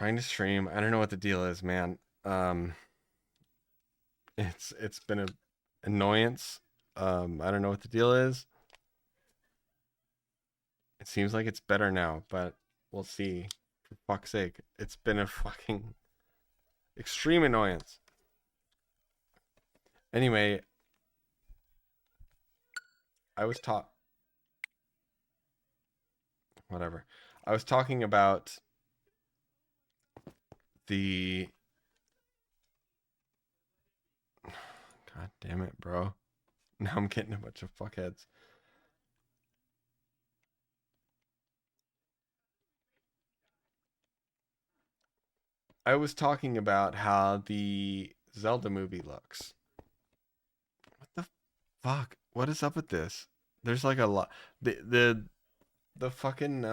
Trying to stream. I don't know what the deal is, man. Um, it's been a annoyance. I don't know what the deal is. It seems like it's better now, but we'll see. For fuck's sake, it's been a fucking extreme annoyance. Anyway, I was taught whatever. I was talking about the God damn it, bro. Now I'm getting a bunch of fuckheads. I was talking about how the Zelda movie looks. What the fuck? What is up with this? There's like a lot. The fucking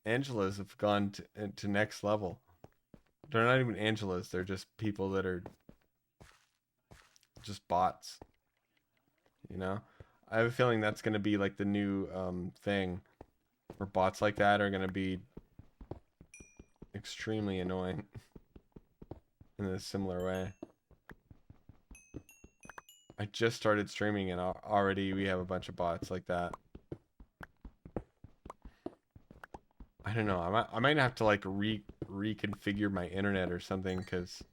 Angelas have gone to next level. They're not even Angelas. They're just people that are just bots. You know. I have a feeling that's gonna be like the new thing, where bots like that are gonna be extremely annoying in a similar way. I just started streaming and already we have a bunch of bots like that. I don't know. I might have to like reconfigure my internet or something because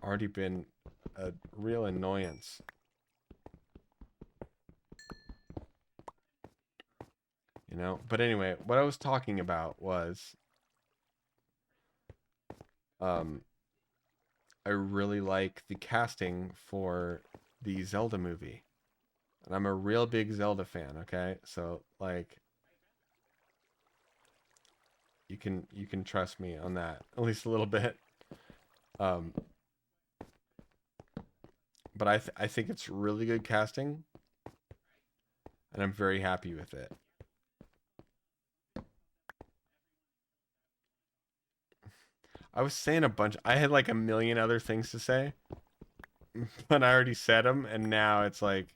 already been a real annoyance. You know? But anyway, what I was talking about was um I really like the casting for the Zelda movie. And I'm a real big Zelda fan, okay? So like you can trust me on that at least a little bit. Um but I think it's really good casting and I'm very happy with it. I was saying a bunch. I had like a million other things to say, but I already said them, and now it's like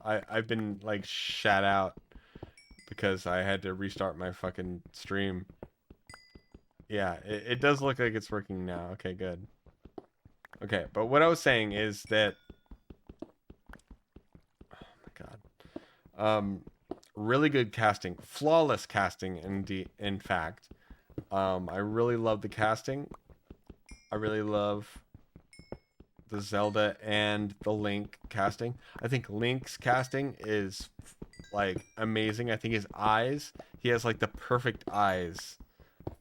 I've been like shat out because I had to restart my fucking stream. Yeah, it does look like it's working now. Okay, good. Okay, but what I was saying is that oh my god, really good casting, flawless casting, in fact. I really love the casting. I really love the Zelda and the Link casting. I think Link's casting is like amazing. I think his eyes, he has like the perfect eyes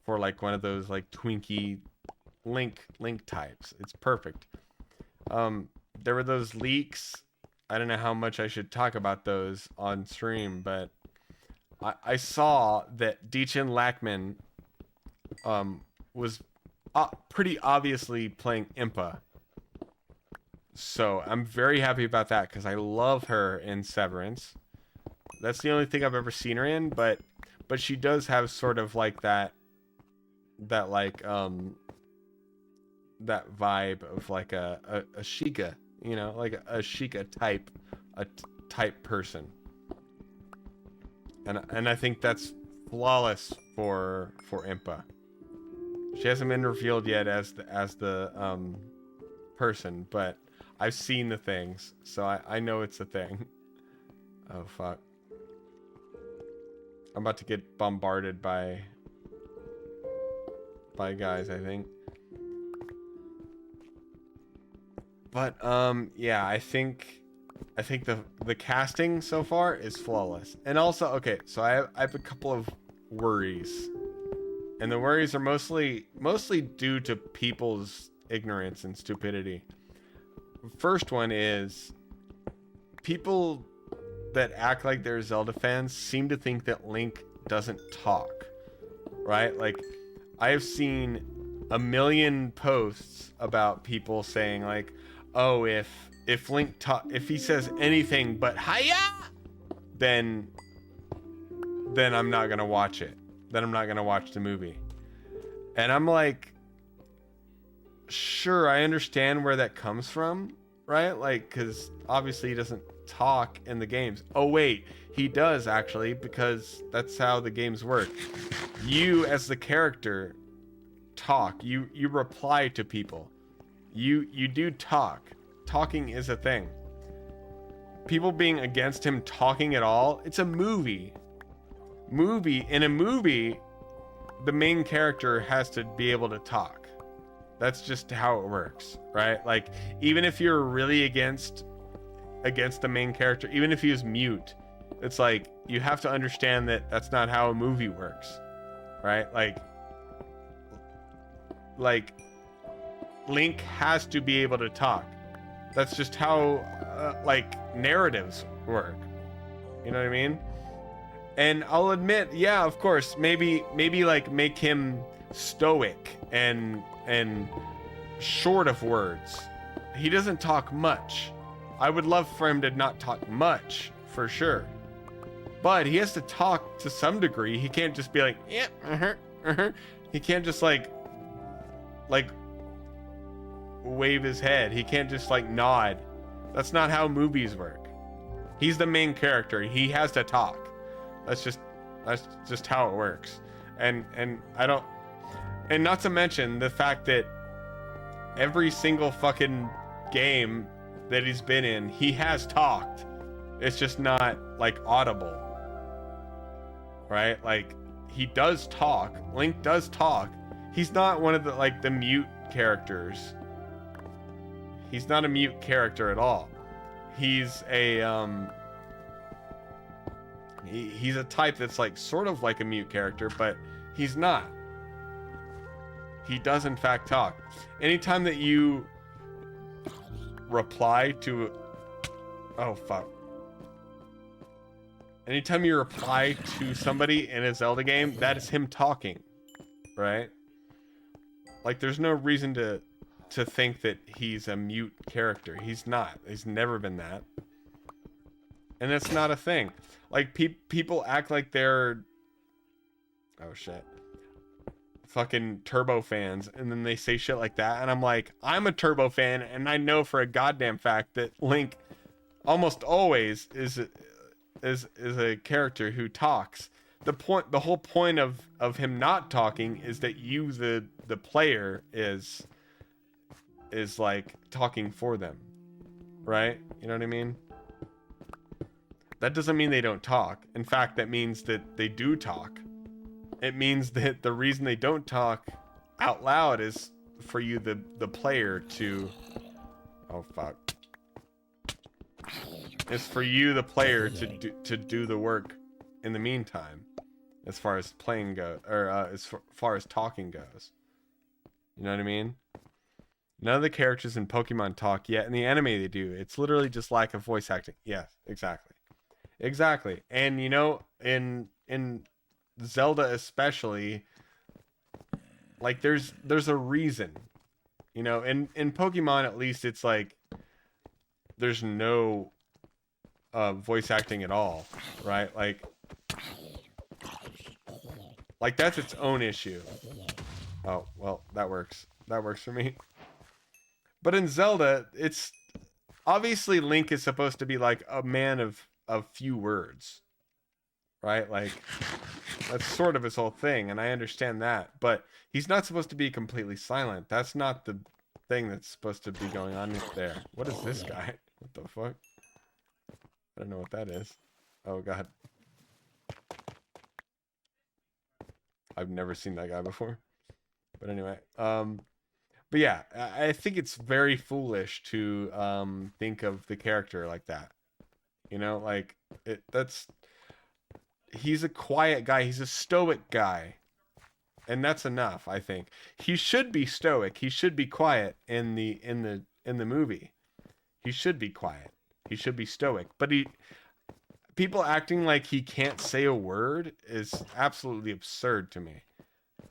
for like one of those like twinky Link types. It's perfect. Um there were those leaks. I don't know how much I should talk about those on stream, but I saw that Deechin Lackman um was pretty obviously playing Impa. So I'm very happy about that because I love her in Severance. That's the only thing I've ever seen her in, but she does have sort of like that like that vibe of like a Sheikah, you know, like a Sheikah type type person. And I think that's flawless for Impa. She hasn't been revealed yet as the person, but I've seen the things, so I know it's a thing. Oh fuck. I'm about to get bombarded by guys, I think. But yeah, I think the casting so far is flawless. And also, okay, so I have a couple of worries. And the worries are mostly due to people's ignorance and stupidity. First one is people that act like they're Zelda fans seem to think that Link doesn't talk, right? Like, I have seen a million posts about people saying like, "Oh, if Link if he says anything but hiya, then I'm not gonna watch it. Then I'm not gonna watch the movie." And I'm like, sure, I understand where that comes from, right? Like, because obviously he doesn't talk in the games. Oh wait, he does actually, because that's how the games work. You as the character talk. You reply to people. You do talk. Talking is a thing. People being against him talking at all, it's a movie. In a movie, the main character has to be able to talk. That's just how it works, right? Like, even if you're really against the main character, even if he is mute, it's like, you have to understand that that's not how a movie works, right? Like Link has to be able to talk. That's just how like narratives work. You know what I mean? And I'll admit, yeah, of course, maybe like make him stoic and short of words. He doesn't talk much. I would love for him to not talk much, for sure. But he has to talk to some degree. He can't just be like, yeah, He can't just like wave his head. He can't just like nod. That's not how movies work. He's the main character. He has to talk. That's just how it works. And I don't, and not to mention the fact that every single fucking game that he's been in, he has talked. It's just not like audible. Right? Like, he does talk. Link does talk. He's not one of the like the mute characters. He's not a mute character at all. He's a he's a type that's like sort of like a mute character, but he's not. He does in fact talk. Anytime that you reply to, oh fuck. Anytime you reply to somebody in a Zelda game, that is him talking, right? Like, there's no reason to think that he's a mute character. He's not. He's never been that. And that's not a thing. Like, people act like they're, oh shit, fucking Turbo fans, and then they say shit like that, and I'm like, I'm a Turbo fan, and I know for a goddamn fact that Link almost always is a character who talks. The whole point of him not talking is that you, the player, is like talking for them, right? You know what I mean? That doesn't mean they don't talk. In fact, that means that they do talk. It means that the reason they don't talk out loud is for you, the player, to, oh fuck, it's for you, the player, to do the work in the meantime, as far as playing goes, or as far as talking goes. You know what I mean? None of the characters in Pokemon talk, yet in the anime they do. It's literally just lack of voice acting. Yes, exactly. And you know, in Zelda especially, like, there's a reason. You know, in Pokemon at least, it's like there's no voice acting at all, right? Like that's its own issue. Oh, well, that works for me. But in Zelda, it's obviously Link is supposed to be like a man of few words, right? Like, that's sort of his whole thing, and I understand that, but he's not supposed to be completely silent. That's not the thing that's supposed to be going on there. What is this guy? What the fuck? I don't know what that is. Oh god. I've never seen that guy before. But anyway, but yeah, I think it's very foolish to think of the character like that. You know, like, he's a quiet guy, he's a stoic guy. And that's enough, I think. He should be stoic, he should be quiet in the movie. He should be quiet. He should be stoic. But people acting like he can't say a word is absolutely absurd to me.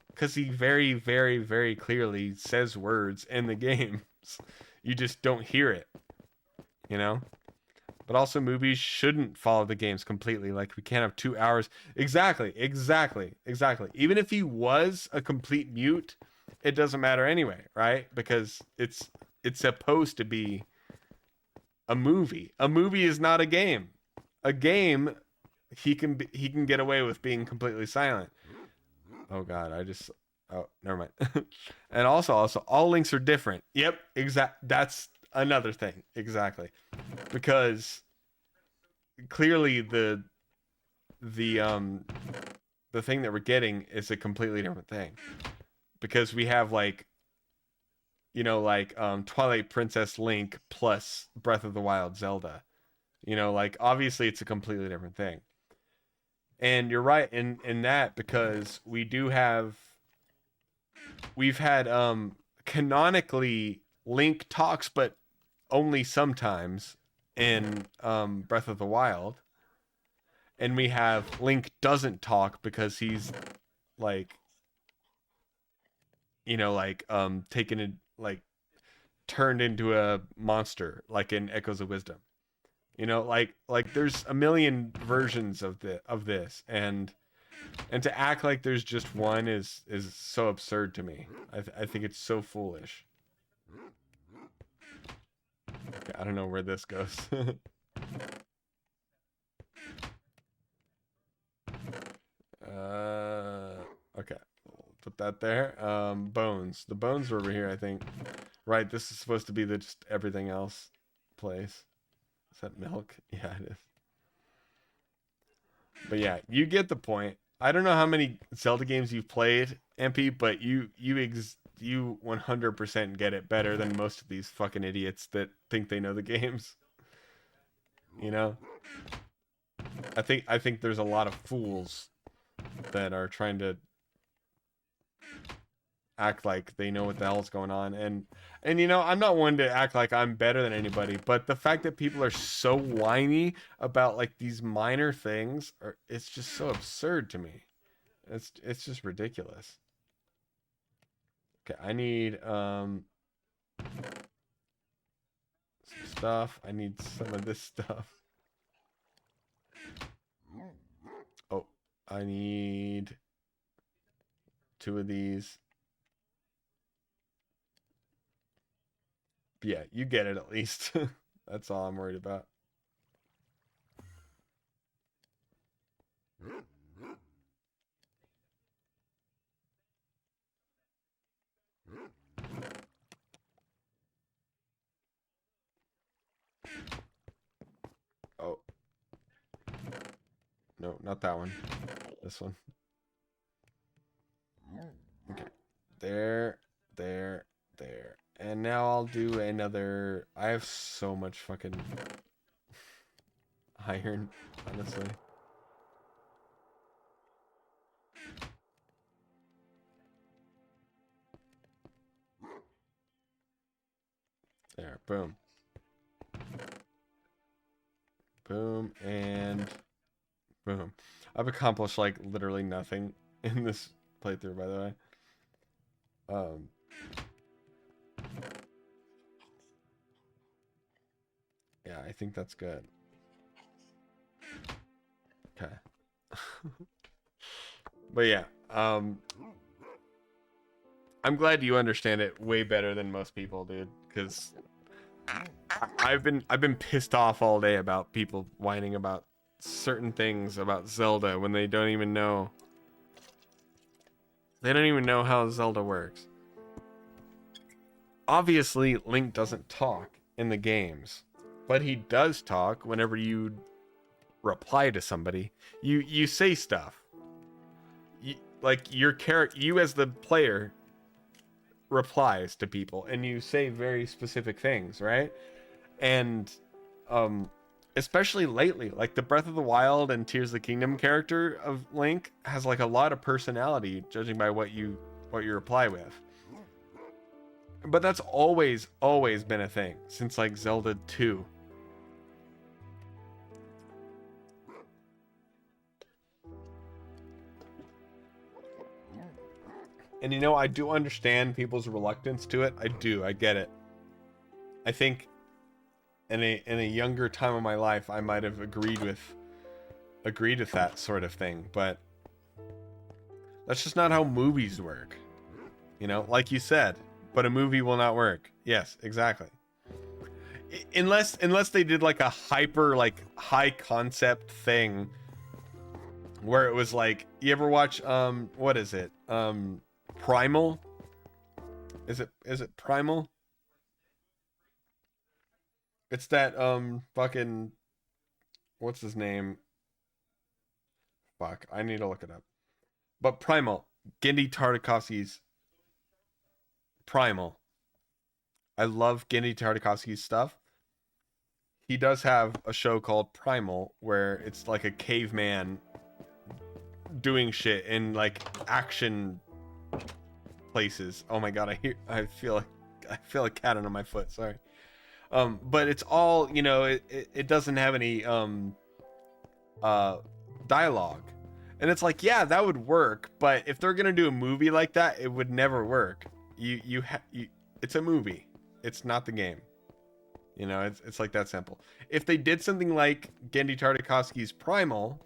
Because he very, very, very clearly says words in the games. You just don't hear it. You know? But also, movies shouldn't follow the games completely. Like, we can't have 2 hours. Exactly. Even if he was a complete mute, it doesn't matter anyway, right? Because it's supposed to be a movie. A movie is not a game. A game, he can get away with being completely silent. Oh God, oh, never mind. And also, all links are different. Yep, that's another thing. Exactly. Because clearly the um the thing that we're getting is a completely different thing. Because we have like, like Twilight Princess Link plus Breath of the Wild Zelda. Like obviously it's a completely different thing. And you're right in that, because we've had canonically Link talks, but only sometimes in Breath of the Wild. And we have Link doesn't talk because he's like, taken it, like turned into a monster, like in Echoes of Wisdom. Like there's a million versions of this, and to act like there's just one is so absurd to me. I think it's so foolish. Okay, I don't know where this goes. Okay, we'll put that there. Bones. The bones are over here, I think. Right, this is supposed to be the just everything else place. Is that milk? Yeah, it is. But yeah, you get the point. I don't know how many Zelda games you've played, MP, but you 100% get it better than most of these fucking idiots that think they know the games. You know? I think there's a lot of fools that are trying to act like they know what the hell's going on, and I'm not one to act like I'm better than anybody, but the fact that people are so whiny about like these minor things, it's just so absurd to me. It's just ridiculous. Okay, I need some stuff. I need some of this stuff. Oh, I need 2 of these. Yeah, you get it at least. That's all I'm worried about. Oh, no, not that one. This one. Okay. There, there, there. And now I'll do another. I have so much fucking iron, honestly. There, boom. Boom, and boom. I've accomplished like literally nothing in this playthrough, by the way. Yeah, I think that's good. Okay. But yeah, I'm glad you understand it way better than most people, dude, because I've been pissed off all day about people whining about certain things about Zelda when they don't even know. They don't even know how Zelda works. Obviously, Link doesn't talk in the games, but he does talk whenever you reply to somebody. You say stuff. Like you as the player replies to people, and you say very specific things, right? And especially lately, like the Breath of the Wild and Tears of the Kingdom character of Link has like a lot of personality, judging by what you reply with. But that's always been a thing since like Zelda 2. And I do understand people's reluctance to it. I get it. I think in a younger time of my life I might have agreed with that sort of thing, but that's just not how movies work. Like you said, but a movie will not work. Yes, exactly. unless they did like a hyper like high concept thing where it was like, you ever watch what is it, Primal? Is it Primal? It's that fucking, what's his name, fuck, I need to look it up. But Primal, Gendy Tartakovsky's Primal. I love Gendy Tartakovsky's stuff. He does have a show called Primal where it's like a caveman doing shit in like action places. Oh my god, I feel a cat under my foot. Sorry. But it's all, it doesn't have any uh dialogue. And it's like, yeah, that would work, but if they're gonna do a movie like that, it would never work. It's a movie. It's not the game. It's like that simple. If they did something like Gendy Tartakovsky's Primal,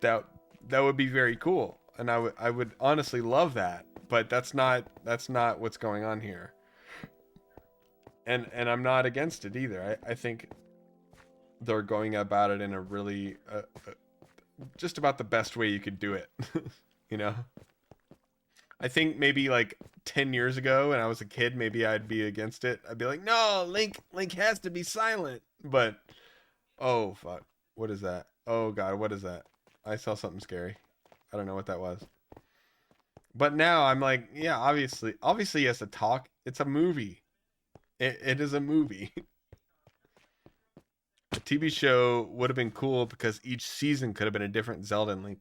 that that would be very cool, and I would honestly love that. But that's not what's going on here. And I'm not against it either. I think they're going about it in a really just about the best way you could do it. you know I think maybe like 10 years ago when I was a kid, maybe I'd be against it. I'd be like, no, Link has to be silent. But oh fuck, what is that? Oh god, what is that? I saw something scary. I don't know what that was. But now I'm like, yeah, obviously he has to talk. It's a movie. It is a movie. A TV show would have been cool because each season could have been a different Zelda and Link.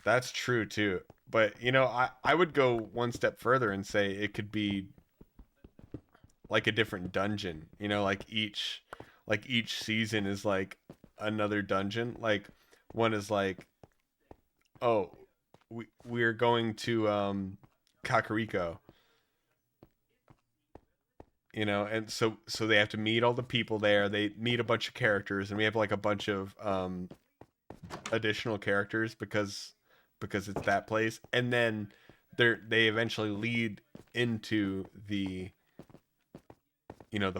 That's true too. But I would go one step further and say it could be like a different dungeon. Like each season is like another dungeon. Like one is like, oh, we're going to Kakariko, and so they have to meet all the people there. They meet a bunch of characters, and we have like a bunch of additional characters because it's that place, and then they eventually lead into the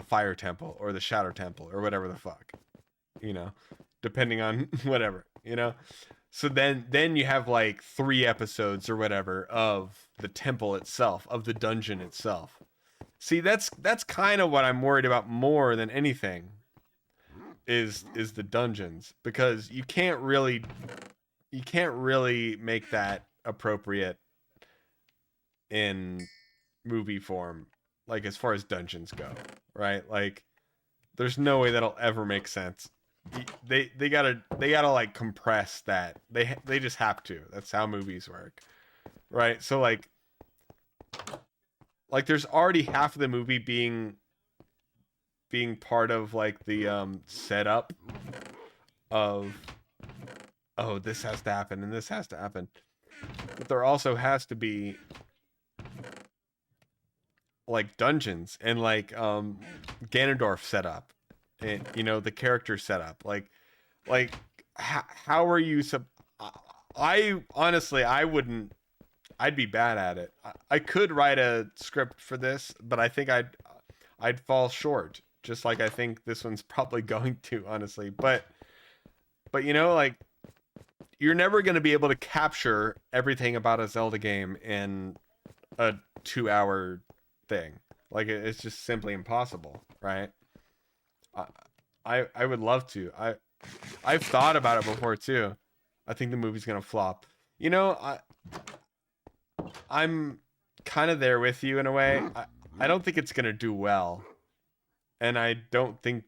fire temple or the shadow temple or whatever the fuck, you know depending on whatever. So then you have like 3 episodes or whatever of the temple itself, of the dungeon itself. See, that's kind of what I'm worried about more than anything, is the dungeons, because you can't really make that appropriate in movie form, like as far as dungeons go, right? Like there's no way that'll ever make sense. They gotta like compress that. They just have to. That's how movies work, right? So like there's already half of the movie being part of like the setup of, oh, this has to happen and this has to happen. But there also has to be like dungeons and like Ganondorf setup, and the character setup. Like how are you I honestly, I wouldn't. I'd be bad at it. I could write a script for this, but I think I'd fall short, just like I think this one's probably going to, honestly. But like you're never going to be able to capture everything about a Zelda game in a 2-hour thing. Like it's just simply impossible, right? I I would love to. I've thought about it before too. I think the movie's gonna flop. I'm kind of there with you in a way. I don't think it's gonna do well, and I don't think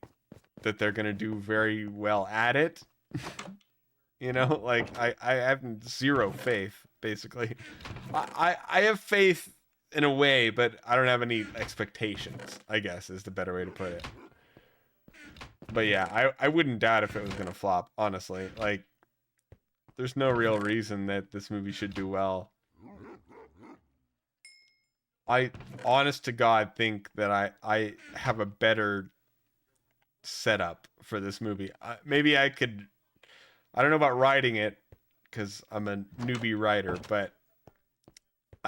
that they're gonna do very well at it. Like I have zero faith, basically. I have faith in a way, but I don't have any expectations, I guess is the better way to put it. But yeah, I wouldn't doubt if it was gonna flop, honestly. Like there's no real reason that this movie should do well. I, honest to God, think that I have a better setup for this movie. Maybe I could. I don't know about writing it because I'm a newbie writer, but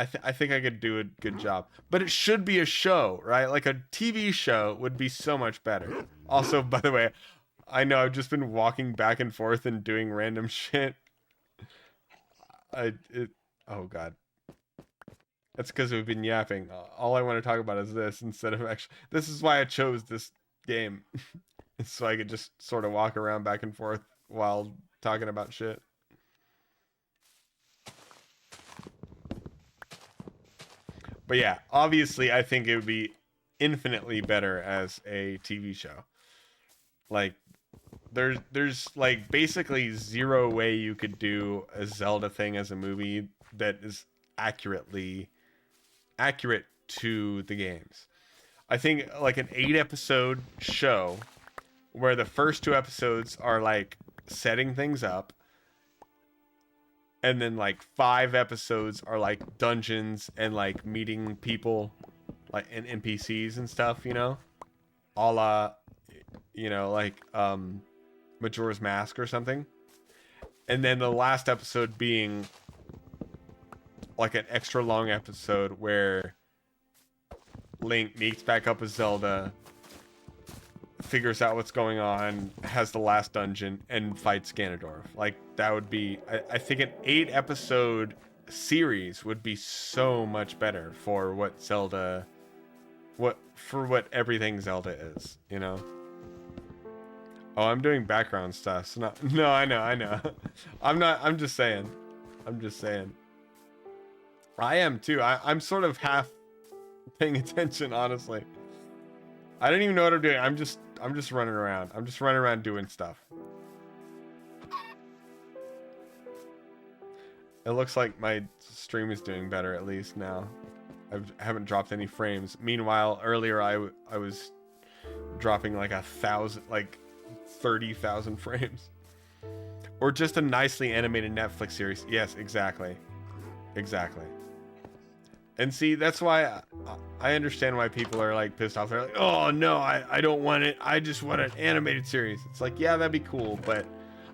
I think I could do a good job. But it should be a show, right? Like a TV show would be so much better. Also, by the way, I know I've just been walking back and forth and doing random shit. I it oh god. That's because we've been yapping. All I want to talk about is this instead of actually. This is why I chose this game, so I could just sort of walk around back and forth while talking about shit. But yeah, obviously, I think it would be infinitely better as a TV show. Like, there's like basically zero way you could do a Zelda thing as a movie that is accurately accurate to the games. I think like an 8 episode show where the first 2 episodes are like setting things up, and then like 5 episodes are like dungeons and like meeting people, like and NPCs and stuff, a la, like Majora's Mask or something. And then the last episode being like an extra long episode where Link meets back up with Zelda, figures out what's going on, has the last dungeon, and fights Ganondorf. Like, that would be... I think an 8 episode series would be so much better for what Zelda... For what everything Zelda is, Oh, I'm doing background stuff, so not... No, I know. I'm just saying. I am too. I'm sort of half paying attention, honestly. I don't even know what I'm doing. I'm just running around. I'm just running around doing stuff. It looks like my stream is doing better at least now. I haven't dropped any frames. Meanwhile, earlier I was dropping like 30,000 frames. Or just a nicely animated Netflix series. Yes, exactly. And see, that's why I understand why people are like pissed off. They're like, oh no, I don't want it. I just want an animated series. It's like, yeah, that'd be cool, but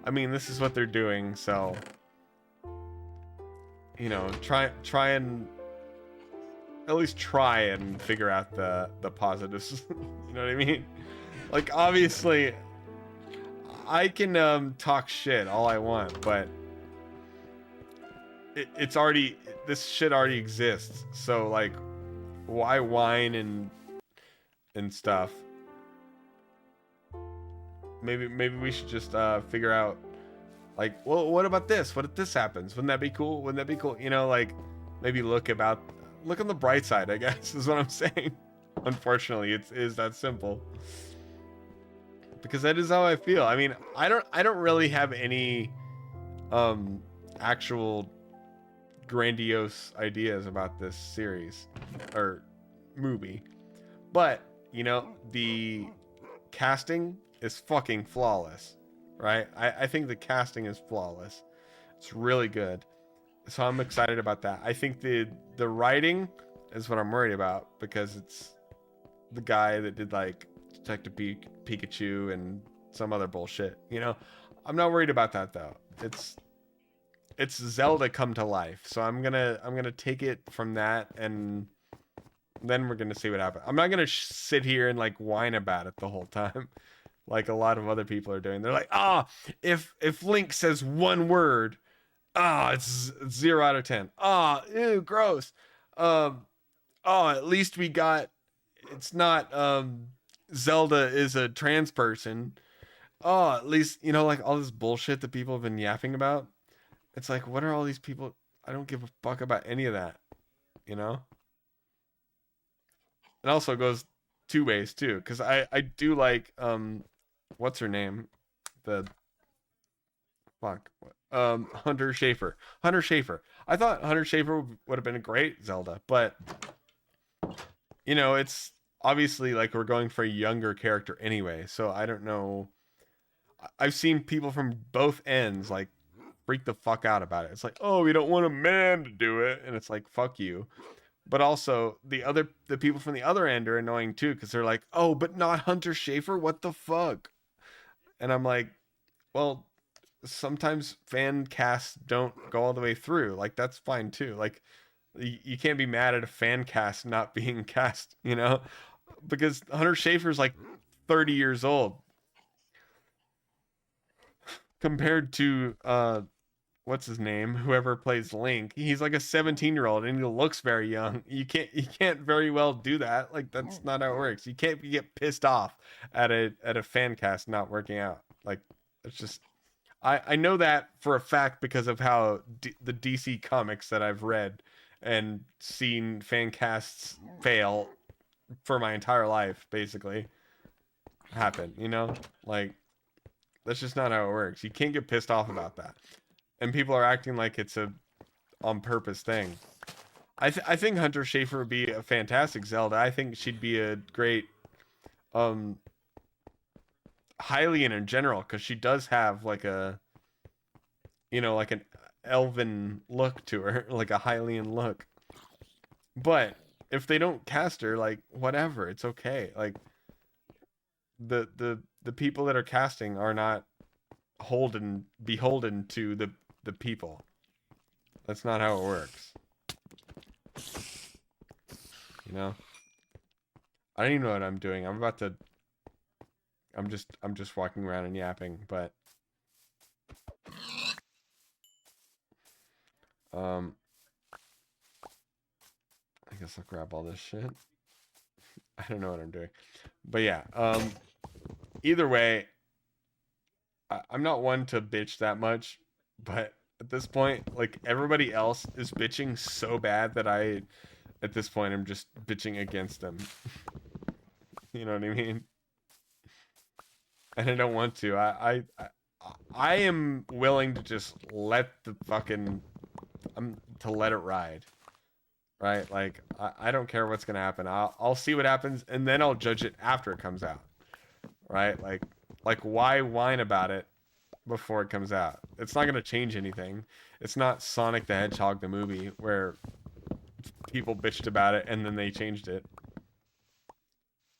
I mean, this is what they're doing, so try and at least try and figure out the positives. You know what I mean? Like, obviously, I can talk shit all I want, but it's already, this shit already exists. So like, why whine and stuff? Maybe we should just figure out, like, well, what about this? What if this happens? Wouldn't that be cool? Like, maybe look on the bright side, I guess, is what I'm saying. Unfortunately, it is that simple. Because that is how I feel. I mean, I don't really have any actual grandiose ideas about this series or movie, but the casting is fucking flawless, right? I think the casting is flawless. It's really good, so I'm excited about that. I think the writing is what I'm worried about, because it's the guy that did like Detective Pikachu and some other bullshit. I'm not worried about that though. It's Zelda come to life, so I'm gonna take it from that, and then we're gonna see what happens. I'm not gonna sit here and like whine about it the whole time, like a lot of other people are doing. They're like, if Link says one word, it's 0 out of 10. Ew, gross. At least we got, it's not Zelda is a trans person. At least like all this bullshit that people have been yapping about. It's like, what are all these people? I don't give a fuck about any of that, It also goes 2 ways too, because I do like what's her name, the fuck Hunter Schafer. I thought Hunter Schafer would have been a great Zelda, but it's obviously like we're going for a younger character anyway, so I don't know. I've seen people from both ends like freak the fuck out about it. It's like, oh, we don't want a man to do it, and it's like, fuck you. But also the people from the other end are annoying too, because they're like, oh, but not Hunter Schafer, what the fuck? And I'm like, well, sometimes fan casts don't go all the way through. Like, that's fine too. Like, You can't be mad at a fan cast not being cast, you know, because Hunter Schafer's like 30 years old compared to what's his name, whoever plays Link. He's like a 17-year-old and he looks very young. You can't very well do that. Like that's not how it works. You can't get pissed off at a fan cast not working out. Like it's just I know that for a fact because of how the DC comics that I've read and seen fan casts fail for my entire life basically happen, you know? Like that's just not how it works. You can't get pissed off about that. And people are acting like it's a on purpose thing. I think Hunter Schafer would be a fantastic Zelda. I think she'd be a great um Hylian in general because she does have like a like an elven look to her, like a Hylian look. But if they don't cast her, like whatever, it's okay. Like the people that are casting are not beholden to the people. That's not how it works. You know? I don't even know what I'm doing. I'm just walking around and yapping, but um I guess I'll grab all this shit. I don't know what I'm doing. But yeah, either way, I'm not one to bitch that much, but at this point, like everybody else is bitching so bad that at this point, I'm just bitching against them. You know what I mean? And I don't want to. I am willing to just let the fucking to let it ride, right? Like I don't care what's gonna happen. I'll see what happens, and then I'll judge it after it comes out, right? Like why whine about it before it comes out? It's not gonna change anything. It's not Sonic the Hedgehog the movie where people bitched about it and then they changed it.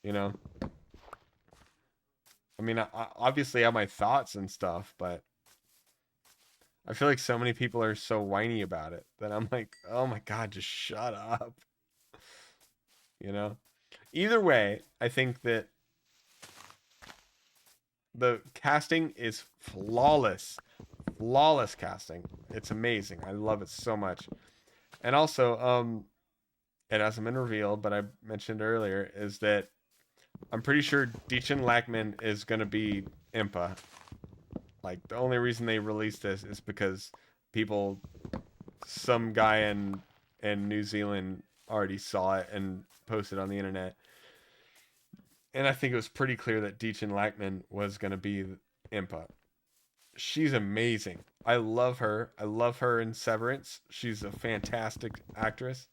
You know, I mean, I obviously have my thoughts and stuff, but I feel like so many people are so whiny about it that I'm like, oh my god, just shut up. You know. Either way, I think that the casting is flawless, flawless casting. It's amazing. I love it so much. And also, it hasn't been revealed, but I mentioned earlier is that I'm pretty sure Deechin Lackman is gonna be Impa. Like the only reason they released this is because people, some guy in New Zealand already saw it and posted on the internet, and I think it was pretty clear that Deechin Lackman was gonna be Impa. She's amazing. I love her. I love her in Severance. She's a fantastic actress.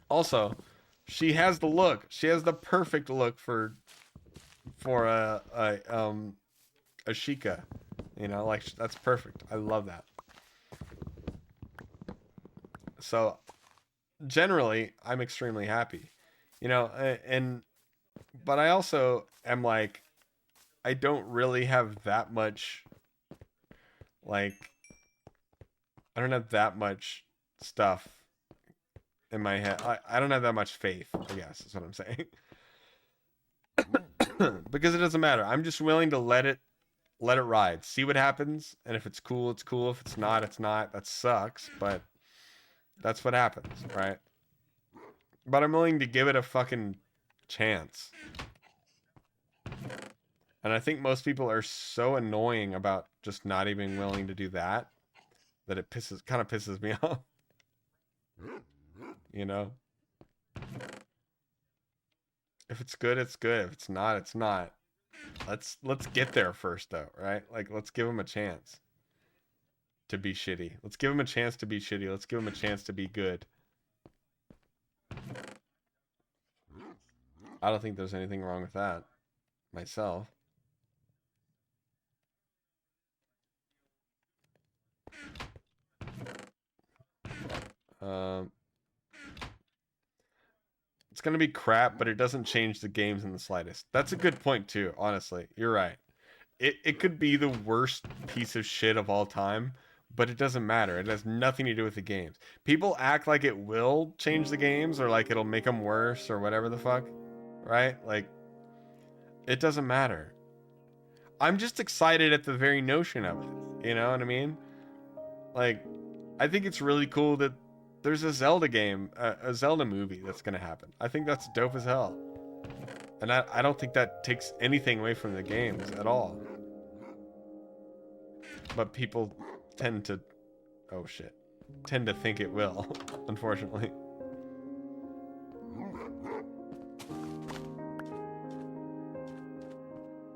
Also, she has the look. She has the perfect look for a Sheikah. You know, like that's perfect. I love that. So generally, I'm extremely happy. You know, and but I also am like I don't really have that much like I don't have that much stuff in my head. I don't have that much faith, I guess is what I'm saying. Because it doesn't matter. I'm just willing to let it ride. See what happens, and if it's cool, it's cool. If it's not, it's not. That sucks, but that's what happens, right? But I'm willing to give it a fucking chance. And I think most people are so annoying about just not even willing to do that that it kind of pisses me off. You know? If it's good, it's good. If it's not, it's not. Let's get there first though, right? Like let's give them a chance to be shitty. Let's give them a chance to be shitty. Let's give them a chance to be good. I don't think there's anything wrong with that myself. Um, it's gonna be crap, but it doesn't change the games in the slightest. That's a good point too. Honestly, you're right. It could be the worst piece of shit of all time, but it doesn't matter. It has nothing to do with the games. People act like it will change the games or like it'll make them worse or whatever the fuck, right? Like, it doesn't matter. I'm just excited at the very notion of it. You know what I mean? Like, I think it's really cool that there's a Zelda game, a Zelda movie that's gonna happen. I think that's dope as hell. And I don't think that takes anything away from the games at all. But people tend to, oh shit, tend to think it will, unfortunately.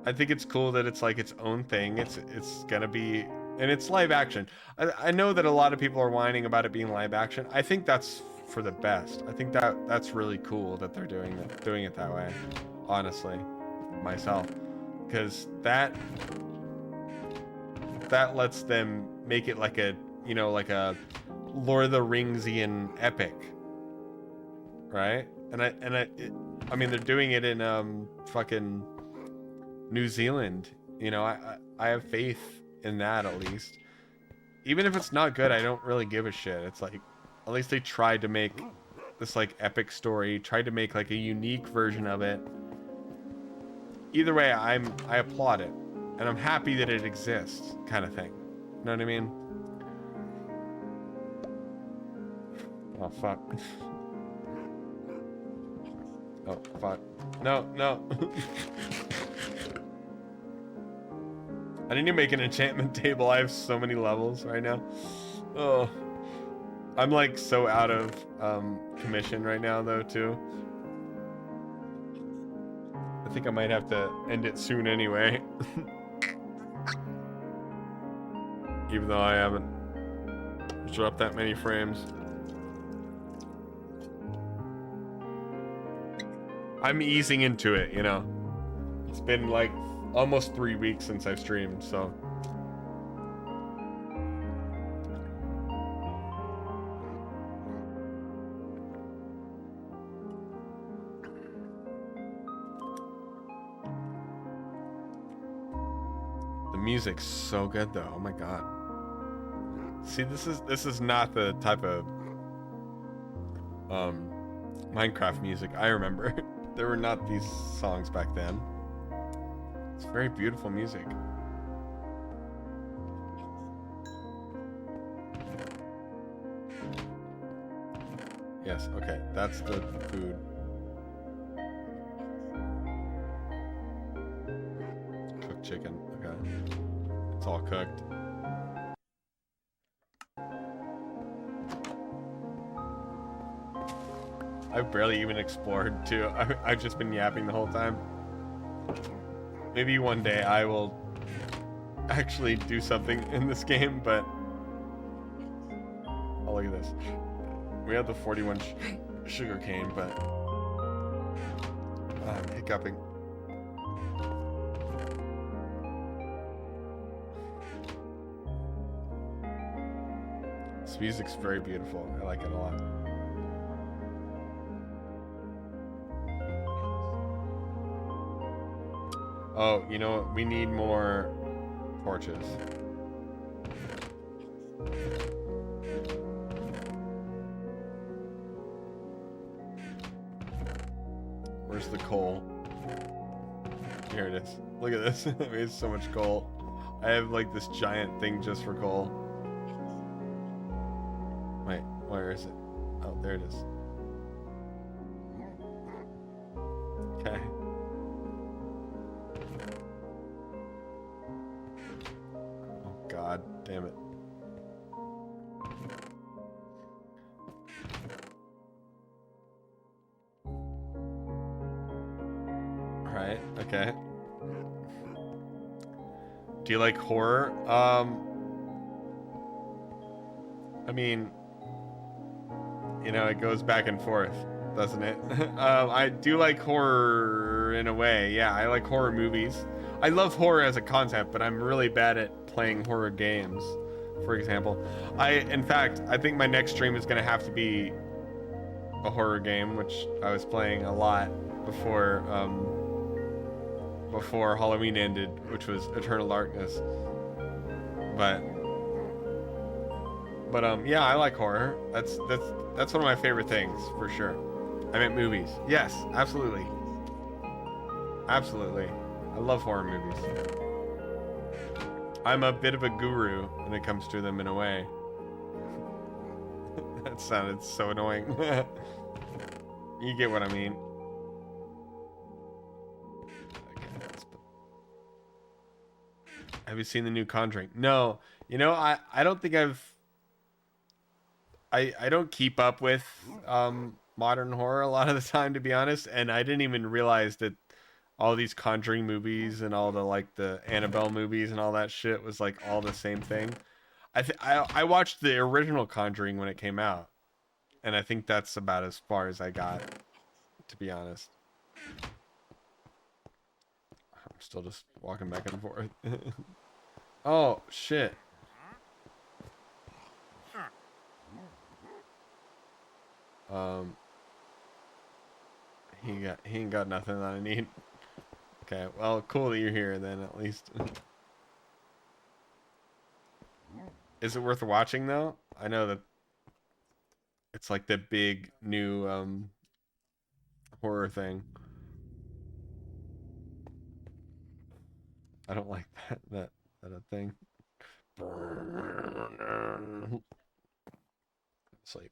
I think it's cool that it's like its own thing. It's gonna be, and it's live action. I know that a lot of people are whining about it being live action. I think that's for the best. I think that's really cool that they're doing it that way. Honestly, myself, because that lets them make it like a, you know, like a Lord of the Ringsian epic, right? I mean, they're doing it in fucking New Zealand. You know, I have faith in that, at least. Even if it's not good, I don't really give a shit. It's like, at least they tried to make this like epic story, tried to make like a unique version of it. Either way, I applaud it, and I'm happy that it exists, kind of thing. You know what I mean? Oh fuck. Oh fuck. No, no. I need to make an enchantment table. I have so many levels right now. Oh, I'm like so out of commission right now though too. I think I might have to end it soon anyway. Even though I haven't dropped that many frames. I'm easing into it, you know. It's been like almost 3 weeks since I've streamed, so. The music's so good though, oh my god. See, this is not the type of Minecraft music I remember. There were not these songs back then. It's very beautiful music. Yes, okay, that's the food. Cooked chicken, okay. It's all cooked. I've barely even explored too. I've just been yapping the whole time. Maybe one day I will actually do something in this game, but... Oh, look at this. We have the 41 sugar cane, but... I'm hiccuping. This music's very beautiful. I like it a lot. Oh, you know what? We need more torches. Where's the coal? Here it is. Look at this. We have so much coal. I have like this giant thing just for coal. Wait, where is it? Oh, there it is. Okay. God damn it. Alright, okay. Do you like horror? I mean, you know, it goes back and forth, doesn't it? I do like horror in a way. Yeah, I like horror movies. I love horror as a concept, but I'm really bad at playing horror games, for example. In fact, I think my next stream is going to have to be a horror game, which I was playing a lot before Halloween ended, which was Eternal Darkness. But But yeah, I like horror. That's one of my favorite things for sure. I meant movies. Yes, absolutely. Absolutely. I love horror movies. I'm a bit of a guru when it comes to them in a way. That sounded so annoying. You get what I mean. Have you seen the new Conjuring? No. You know, I don't think I don't keep up with modern horror a lot of the time, to be honest, and I didn't even realize that all these Conjuring movies and all the like the Annabelle movies and all that shit was like all the same thing. I watched the original Conjuring when it came out, and I think that's about as far as I got, to be honest. I'm still just walking back and forth. Oh shit. He ain't got nothing that I need. Okay, well, cool that you're here then, at least. Is it worth watching though? I know that it's like the big new horror thing. I don't like that thing. Sleep.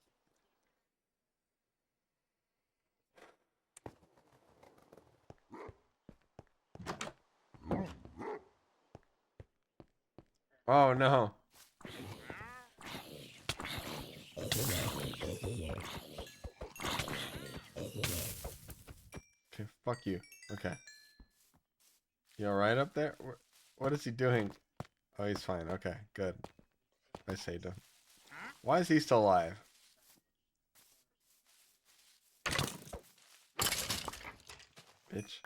Oh no. Okay, fuck you. Okay. You alright up there? What is he doing? Oh, he's fine. Okay, good. I saved him. Why is he still alive? Bitch.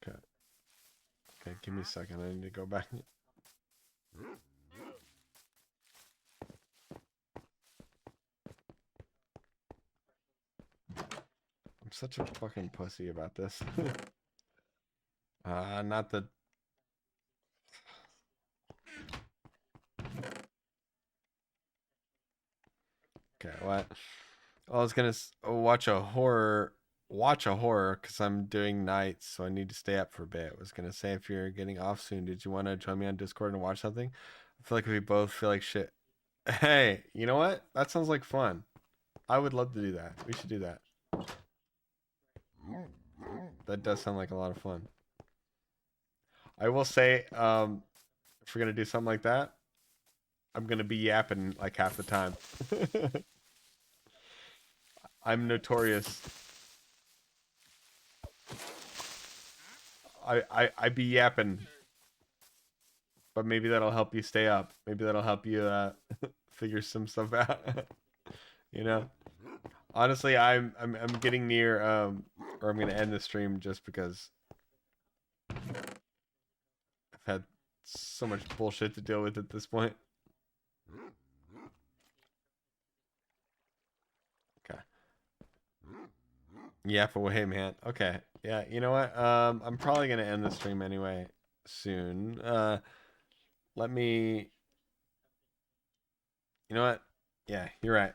Okay. Okay, give me a second. I need to go back. I'm such a fucking pussy about this. Not the... Okay, what? I was gonna watch a horror because I'm doing nights, so I need to stay up for a bit. I was gonna say if you're getting off soon, did you want to join me on Discord and watch something? I feel like we both feel like shit. Hey, you know what? That sounds like fun. I would love to do that. We should do that. That does sound like a lot of fun. I will say, if we're gonna do something like that, I'm gonna be yapping like half the time. I'm notorious. I be yapping, but maybe that'll help you stay up. Maybe that'll help you figure some stuff out. You know, honestly, I'm getting near or I'm gonna end the stream just because I've had so much bullshit to deal with at this point. Okay. Yap away, man. Okay. Yeah, you know what? I'm probably gonna end the stream anyway soon. Let me. You know what? Yeah, you're right.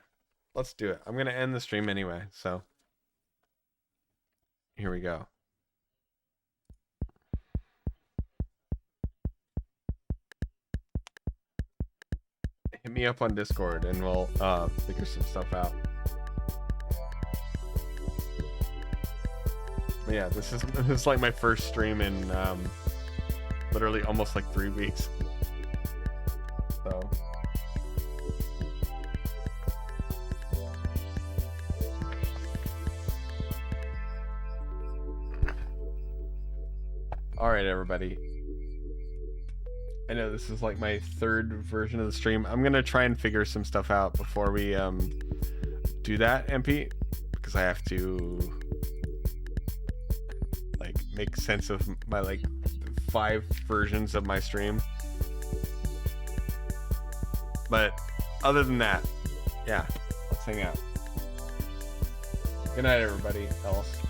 Let's do it. I'm gonna end the stream anyway, so here we go. Hit me up on Discord and we'll figure some stuff out. But yeah, this is like my first stream in literally almost like 3 weeks. So all right, everybody. I know this is like my third version of the stream. I'm gonna try and figure some stuff out before we do that, MP, because I have to like make sense of my like 5 versions of my stream. But other than that, yeah, let's hang out. Good night, everybody else.